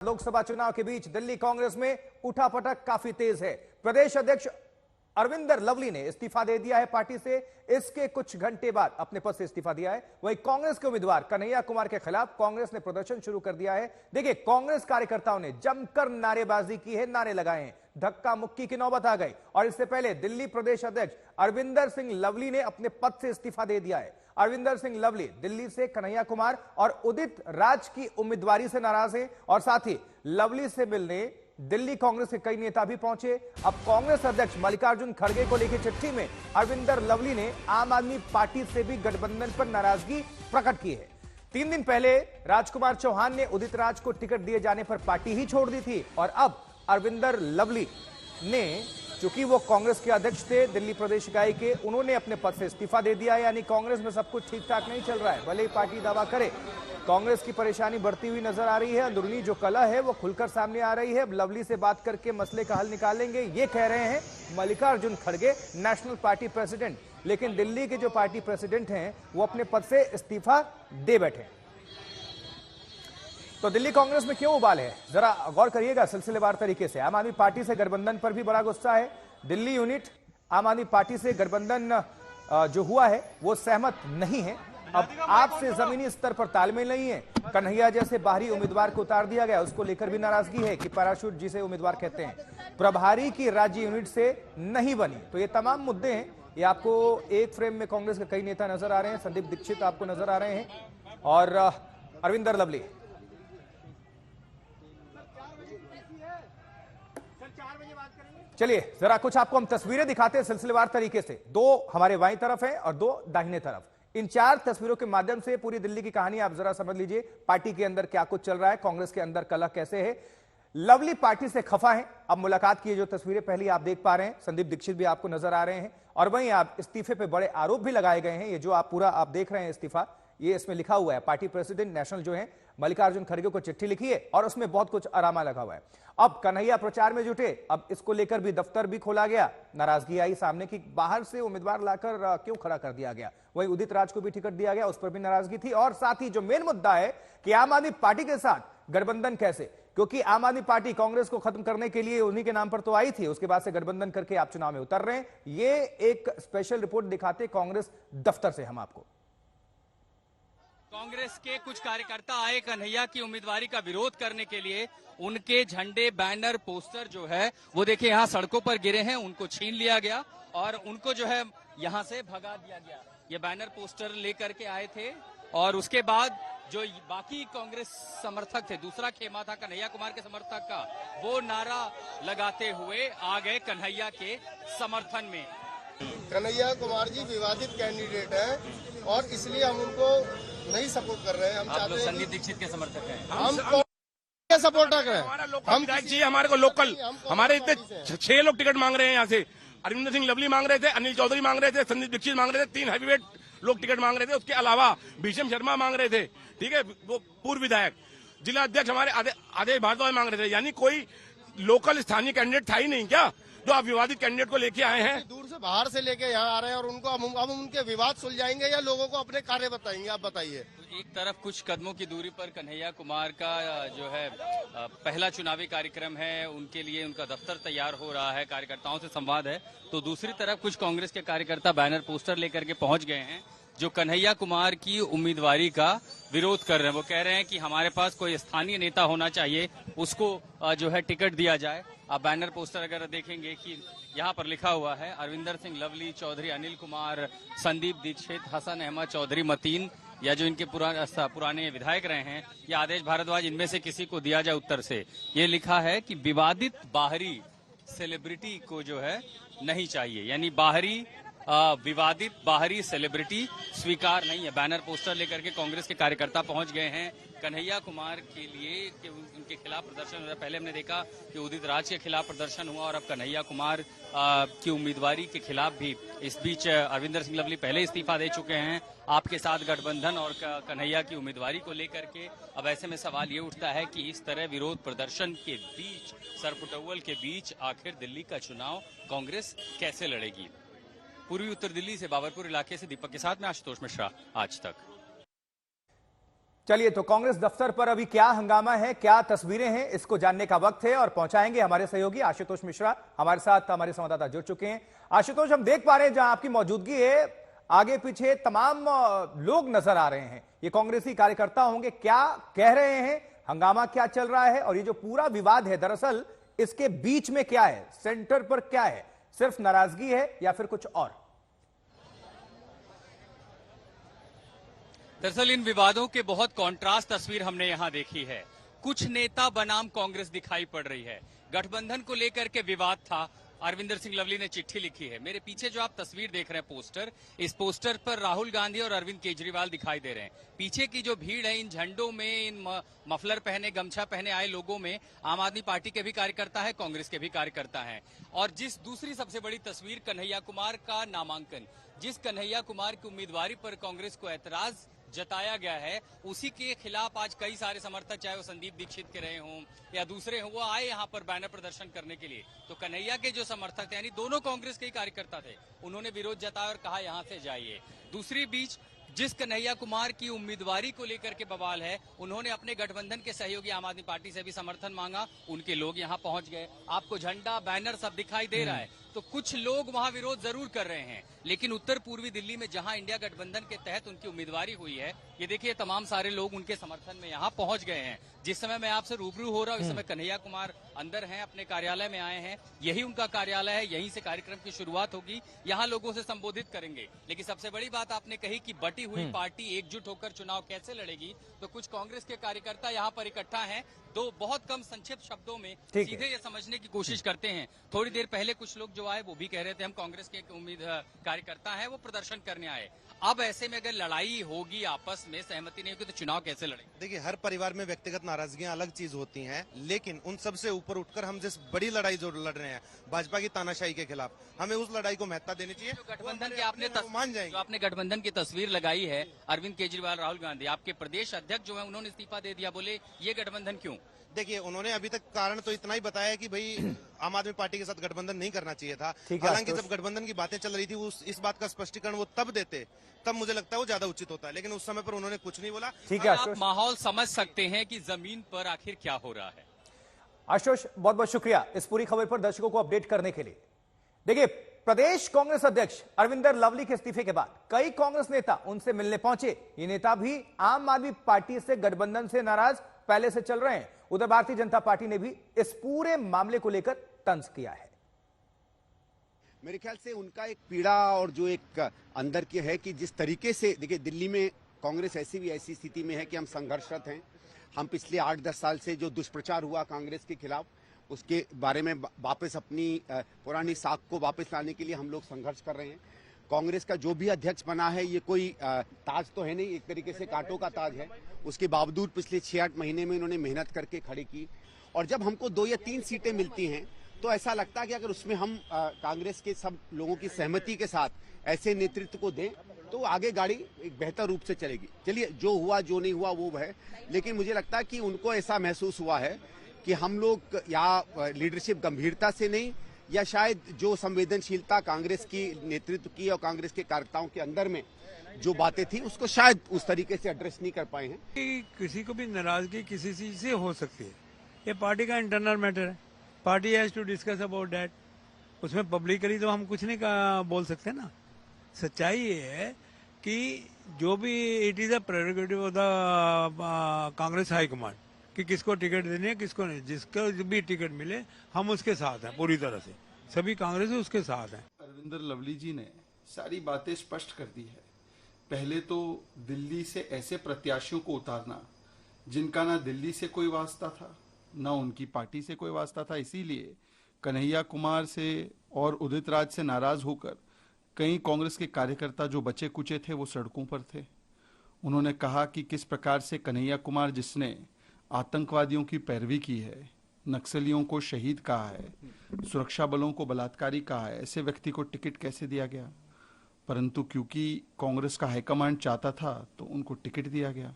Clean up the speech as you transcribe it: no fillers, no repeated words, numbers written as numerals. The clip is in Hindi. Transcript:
लोकसभा चुनाव के बीच दिल्ली कांग्रेस में उठापटक काफी तेज है। प्रदेश अध्यक्ष अरविंदर लवली ने इस्तीफा दे दिया है पार्टी से। इसके कुछ घंटे बाद अपने पद से इस्तीफा दिया है। वहीं कांग्रेस के उम्मीदवार कन्हैया कुमार के खिलाफ कांग्रेस ने प्रदर्शन शुरू कर दिया है। देखिए, कांग्रेस कार्यकर्ताओं ने जमकर नारेबाजी की है, नारे लगाए हैं, धक्का मुक्की की नौबत आ गई। और इससे पहले दिल्ली प्रदेश अध्यक्ष अरविंदर सिंह लवली ने अपने पद से इस्तीफा दे दिया है। अरविंदर सिंह लवली दिल्ली से कन्हैया कुमार और उदित राज की उम्मीदवारी से नाराज हैं और साथ ही लवली से मिलने दिल्ली कांग्रेस के कई नेता भी पहुंचे। अब कांग्रेस अध्यक्ष मल्लिकार्जुन खड़गे को लेकर चिट्ठी में अरविंदर लवली ने आम आदमी पार्टी से भी गठबंधन पर नाराजगी प्रकट की है। 3 दिन पहले राजकुमार चौहान ने उदित राज को टिकट दिए जाने पर पार्टी ही छोड़ दी थी और अब अरविंदर लवली ने, चूंकि वो कांग्रेस के अध्यक्ष थे दिल्ली प्रदेश इकाई के, उन्होंने अपने पद से इस्तीफा दे दिया है। यानी कांग्रेस में सब कुछ ठीक ठाक नहीं चल रहा है। भले ही पार्टी दावा करे, कांग्रेस की परेशानी बढ़ती हुई नजर आ रही है। अंदरूनी जो कलह है वो खुलकर सामने आ रही है। अब लवली से बात करके मसले का हल निकालेंगे, ये कह रहे हैं मल्लिकार्जुन खड़गे, नेशनल पार्टी प्रेसिडेंट। लेकिन दिल्ली के जो पार्टी प्रेसिडेंट हैं वो अपने पद से इस्तीफा दे बैठे। तो दिल्ली कांग्रेस में क्यों उबाल है, जरा गौर करिएगा सिलसिलेवार तरीके से। आम आदमी पार्टी से गठबंधन पर भी बड़ा गुस्सा है। दिल्ली यूनिट आम आदमी पार्टी से गठबंधन जो हुआ है वो सहमत नहीं है। अब आपसे जमीनी स्तर पर तालमेल नहीं है। कन्हैया जैसे बाहरी उम्मीदवार को उतार दिया गया, उसको लेकर भी नाराजगी है कि पैराशूट जिसे उम्मीदवार कहते हैं, प्रभारी की राज्य यूनिट से नहीं बनी। तो ये तमाम मुद्दे हैं। ये आपको एक फ्रेम में कांग्रेस के कई नेता नजर आ रहे हैं। संदीप दीक्षित आपको नजर आ रहे हैं और अरविंदर लवली। चलिए जरा कुछ आपको हम तस्वीरें दिखाते हैं सिलसिलेवार तरीके से। 2 हमारे बाईं तरफ है और 2 दाहिने तरफ। इन 4 तस्वीरों के माध्यम से पूरी दिल्ली की कहानी आप जरा समझ लीजिए। पार्टी के अंदर क्या कुछ चल रहा है, कांग्रेस के अंदर कलह कैसे है। लवली पार्टी से खफा है। अब मुलाकात की जो तस्वीरें पहली आप देख पा रहे हैं, संदीप दीक्षित भी आपको नजर आ रहे हैं और वहीं आप इस्तीफे पे बड़े आरोप भी लगाए गए हैं। ये जो आप पूरा आप देख रहे हैं इस्तीफा, ये इसमें लिखा हुआ है पार्टी प्रेसिडेंट नेशनल जो है मल्लिकार्जुन खड़गे को चिट्ठी लिखी है और उसमें बहुत कुछ आरामा लगा हुआ है। अब कन्हैया प्रचार में जुटे, अब इसको लेकर भी दफ्तर भी खोला गया। नाराजगी आई सामने की, बाहर से उम्मीदवार लाकर क्यों खड़ा कर दिया गया। वहीं उदित राज को भी टिकट दिया गया, उस पर भी नाराजगी थी। और साथ ही जो मेन मुद्दा है कि आम आदमी पार्टी के साथ गठबंधन कैसे, क्योंकि आम आदमी पार्टी कांग्रेस को खत्म करने के लिए उन्हीं के नाम पर तो आई थी, उसके बाद से गठबंधन करके आप चुनाव में उतर रहे हैं। ये एक स्पेशल रिपोर्ट दिखाते कांग्रेस दफ्तर से हम आपको। कांग्रेस के कुछ कार्यकर्ता आए कन्हैया की उम्मीदवारी का विरोध करने के लिए। उनके झंडे, बैनर, पोस्टर जो है वो देखिए यहाँ सड़कों पर गिरे हैं, उनको छीन लिया गया और उनको जो है यहाँ से भगा दिया गया। ये बैनर पोस्टर लेकर के आए थे और उसके बाद जो बाकी कांग्रेस समर्थक थे, दूसरा खेमा था कन्हैया कुमार के समर्थक का, वो नारा लगाते हुए आ गए कन्हैया के समर्थन में। कन्हैया कुमार जी विवादित कैंडिडेट हैं और इसलिए हम उनको नहीं सपोर्ट कर रहे हैं। हम चाहते हैं संदीप दीक्षित के समर्थक हैं, हम सपोर्ट कर रहे हैं। हम चाहिए हमारे को लोकल, हमारे इतने 6 लोग टिकट मांग रहे हैं। यहाँ से अरविंदर सिंह लवली मांग रहे थे, अनिल चौधरी मांग रहे थे, संदीप दीक्षित मांग रहे थे, 3 हैवीवेट लोग टिकट मांग रहे थे। उसके अलावा भीषम शर्मा मांग रहे थे, ठीक है, वो पूर्व विधायक। जिला अध्यक्ष हमारे आदेश भारद्वाज मांग रहे थे। यानी कोई लोकल स्थानीय कैंडिडेट था ही नहीं क्या, जो आप विवादित कैंडिडेट को लेके आए हैं। दूर से बाहर से लेके यहाँ आ रहे हैं और उनको अब उनके विवाद सुलझाएंगे या लोगों को अपने कार्य बताएंगे, आप बताइए। एक तरफ कुछ कदमों की दूरी पर कन्हैया कुमार का जो है पहला चुनावी कार्यक्रम है, उनके लिए उनका दफ्तर तैयार हो रहा है, कार्यकर्ताओं से संवाद है। तो दूसरी तरफ कुछ कांग्रेस के कार्यकर्ता बैनर पोस्टर लेकर के पहुंच गए हैं जो कन्हैया कुमार की उम्मीदवारी का विरोध कर रहे हैं। वो कह रहे हैं कि हमारे पास कोई स्थानीय नेता होना चाहिए, उसको जो है टिकट दिया जाए। आप बैनर पोस्टर अगर देखेंगे कि यहाँ पर लिखा हुआ है अरविंदर सिंह लवली, चौधरी अनिल कुमार, संदीप दीक्षित, हसन अहमद चौधरी मतीन, या जो इनके पुराने विधायक रहे हैं, या आदेश भारद्वाज, इनमें से किसी को दिया जाए उत्तर से। ये लिखा है कि विवादित बाहरी सेलिब्रिटी को जो है नहीं चाहिए, यानी विवादित बाहरी सेलिब्रिटी स्वीकार नहीं है। बैनर पोस्टर लेकर के कांग्रेस के कार्यकर्ता पहुंच गए हैं कन्हैया कुमार के लिए कि उनके खिलाफ प्रदर्शन हो रहा है। पहले हमने देखा कि उदित राज के खिलाफ प्रदर्शन हुआ और अब कन्हैया कुमार की उम्मीदवारी के खिलाफ भी। इस बीच अरविंदर सिंह लवली पहले इस्तीफा दे चुके हैं आपके साथ गठबंधन और कन्हैया की उम्मीदवारी को लेकर के। अब ऐसे में सवाल ये उठता है कि इस तरह विरोध प्रदर्शन के बीच, सरपुटौल के बीच, आखिर दिल्ली का चुनाव कांग्रेस कैसे लड़ेगी। पूर्वी उत्तर दिल्ली से बाबरपुर इलाके से दीपक के साथ में आशुतोष मिश्रा, आज तक। चलिए, तो कांग्रेस दफ्तर पर अभी क्या हंगामा है, क्या तस्वीरें हैं, इसको जानने का वक्त है और पहुंचाएंगे हमारे सहयोगी आशुतोष मिश्रा। हमारे साथ हमारे संवाददाता जुड़ चुके हैं। आशुतोष, हम देख पा रहे हैं जहां आपकी मौजूदगी है, आगे पीछे तमाम लोग नजर आ रहे हैं। ये कांग्रेसी कार्यकर्ता होंगे, क्या कह रहे हैं, हंगामा क्या चल रहा है, और ये जो पूरा विवाद है दरअसल इसके बीच में क्या है, सेंटर पर क्या है? सिर्फ नाराजगी है या फिर कुछ और? दरअसल इन विवादों के बहुत कॉन्ट्रास्ट तस्वीर हमने यहां देखी है। कुछ नेता बनाम कांग्रेस दिखाई पड़ रही है। गठबंधन को लेकर के विवाद था, अरविंदर सिंह लवली ने चिट्ठी लिखी है। मेरे पीछे जो आप तस्वीर देख रहे हैं पोस्टर, इस पोस्टर पर राहुल गांधी और अरविंद केजरीवाल दिखाई दे रहे हैं। पीछे की जो भीड़ है, इन झंडों में, इन मफलर पहने, गमछा पहने आए लोगों में आम आदमी पार्टी के भी कार्यकर्ता है, कांग्रेस के भी कार्यकर्ता हैं। और जिस दूसरी सबसे बड़ी तस्वीर कन्हैया कुमार का नामांकन, जिस कन्हैया कुमार की उम्मीदवारी पर कांग्रेस को ऐतराज जताया गया है, उसी के खिलाफ आज कई सारे समर्थक, चाहे वो संदीप दीक्षित के रहे हों या दूसरे हों, वो आए यहाँ पर बैनर प्रदर्शन करने के लिए। तो कन्हैया के जो समर्थक थे, यानी दोनों कांग्रेस के ही कार्यकर्ता थे, उन्होंने विरोध जताया और कहा यहाँ से जाइए। दूसरी बीच जिस कन्हैया कुमार की उम्मीदवारी को लेकर के बवाल है, उन्होंने अपने गठबंधन के सहयोगी आम आदमी पार्टी से भी समर्थन मांगा, उनके लोग यहाँ पहुंच गए। आपको झंडा, बैनर सब दिखाई दे रहा है। तो कुछ लोग वहां विरोध जरूर कर रहे हैं, लेकिन उत्तर पूर्वी दिल्ली में जहां इंडिया गठबंधन के तहत उनकी उम्मीदवारी हुई है, ये देखिए तमाम सारे लोग उनके समर्थन में यहाँ पहुंच गए हैं। जिस समय मैं आपसे रूबरू हो रहा हूँ, इस समय कन्हैया कुमार अंदर हैं, अपने कार्यालय में आए हैं। यही उनका कार्यालय है, यहीं से कार्यक्रम की शुरुआत होगी, यहाँ लोगों से संबोधित करेंगे। लेकिन सबसे बड़ी बात आपने कही कि बटी हुई पार्टी एकजुट होकर चुनाव कैसे लड़ेगी, तो कुछ कांग्रेस के कार्यकर्ता यहाँ पर इकट्ठा हैं। दो बहुत कम संक्षिप्त शब्दों में सीधे ये समझने की कोशिश करते हैं। थोड़ी देर पहले कुछ लोग जो आए वो भी कह रहे थे हम कांग्रेस के कार्यकर्ता हैं, वो प्रदर्शन करने आए। अब ऐसे में अगर लड़ाई होगी, आपस में सहमति नहीं होगी, तो चुनाव कैसे लड़ेंगे? देखिए, हर परिवार में व्यक्तिगत नाराजगियां अलग चीज होती हैं, लेकिन उन सब से ऊपर उठकर हम जिस बड़ी लड़ाई जो लड़ रहे हैं भाजपा की तानाशाही के खिलाफ, हमें उस लड़ाई को महत्ता देनी चाहिए। गठबंधन की आपने गठबंधन की तस्वीर लगाई है, अरविंद केजरीवाल, राहुल गांधी, आपके प्रदेश अध्यक्ष जो है उन्होंने इस्तीफा दे दिया, बोले ये गठबंधन क्यों? देखिए, उन्होंने अभी तक कारण तो इतना ही बताया कि भाई आम आदमी पार्टी के साथ गठबंधन नहीं करना चाहिए था। हालांकि जब गठबंधन की बातें चल रही थी, इस बात का स्पष्टीकरण वो तब देते, तब मुझे लगता है वो ज्यादा उचित होता है, लेकिन उस समय पर उन्होंने कुछ नहीं बोला। ठीक है, आप माहौल समझ सकते हैं कि जमीन पर आखिर क्या हो रहा है। आशुतोष, बहुत बहुत शुक्रिया इस पूरी खबर पर दर्शकों को अपडेट करने के लिए। देखिए, प्रदेश कांग्रेस अध्यक्ष अरविंदर लवली के इस्तीफे के बाद कई कांग्रेस नेता उनसे मिलने पहुंचे। ये नेता भी आम आदमी पार्टी से गठबंधन से नाराज पहले से चल रहे हैं। उधर भारतीय जनता पार्टी ने भी इस पूरे मामले को लेकर तंज किया है। मेरे ख्याल से उनका एक पीड़ा और जो एक अंदर की है कि जिस तरीके से, देखिए, दिल्ली में कांग्रेस ऐसी स्थिति में है कि हम संघर्षरत हैं। हम पिछले 8-10 साल से जो दुष्प्रचार हुआ कांग्रेस के खिलाफ, उसके बारे में वापस अपनी पुरानी साख को वापस लाने के लिए हम लोग संघर्ष कर रहे हैं। कांग्रेस का जो भी अध्यक्ष बना है, ये कोई ताज तो है नहीं, एक तरीके से कांटों का ताज है। उसके बावजूद पिछले 6-8 महीने में इन्होंने मेहनत करके खड़ी की, और जब हमको 2 या 3 सीटें मिलती हैं तो ऐसा लगता है कि अगर उसमें हम कांग्रेस के सब लोगों की सहमति के साथ ऐसे नेतृत्व को दें तो आगे गाड़ी एक बेहतर रूप से चलेगी। चलिए, जो हुआ जो नहीं हुआ वो है, लेकिन मुझे लगता है कि उनको ऐसा महसूस हुआ है कि हम लोग या लीडरशिप गंभीरता से नहीं, या शायद जो संवेदनशीलता कांग्रेस की नेतृत्व की और कांग्रेस के कार्यकर्ताओं के अंदर में जो बातें थी, उसको शायद उस तरीके से एड्रेस नहीं कर पाए हैं। किसी को भी नाराजगी किसी चीज से हो सकती है, ये पार्टी का इंटरनल मैटर है। Party has to discuss about that. उसमें पब्लिकली तो हम कुछ नहीं बोल सकते ना। सच्चाई ये है कि जो भी it is a prerogative of the Congress high command कि किसको टिकट देनी है, किसको नहीं। जिसको भी टिकट मिले हम उसके साथ हैं, पूरी तरह से सभी कांग्रेस उसके साथ हैं। अरविंदर लवली जी ने सारी बातें स्पष्ट कर दी है। पहले तो दिल्ली से ऐसे प्रत्याशियों को उतारना जिनका ना दिल्ली से कोई वास्ता था, ना उनकी पार्टी से कोई वास्ता था, इसीलिए कन्हैया कुमार से और उदित राज से नाराज होकर कई कांग्रेस के कार्यकर्ता जो बचे कुचे थे वो सड़कों पर थे। उन्होंने कहा कि किस प्रकार से कन्हैया कुमार, जिसने आतंकवादियों की पैरवी की है, नक्सलियों को शहीद कहा है, सुरक्षा बलों को बलात्कारी कहा है, ऐसे व्यक्ति को टिकट कैसे दिया गया। परंतु क्योंकि कांग्रेस का हाईकमांड चाहता था तो उनको टिकट दिया गया।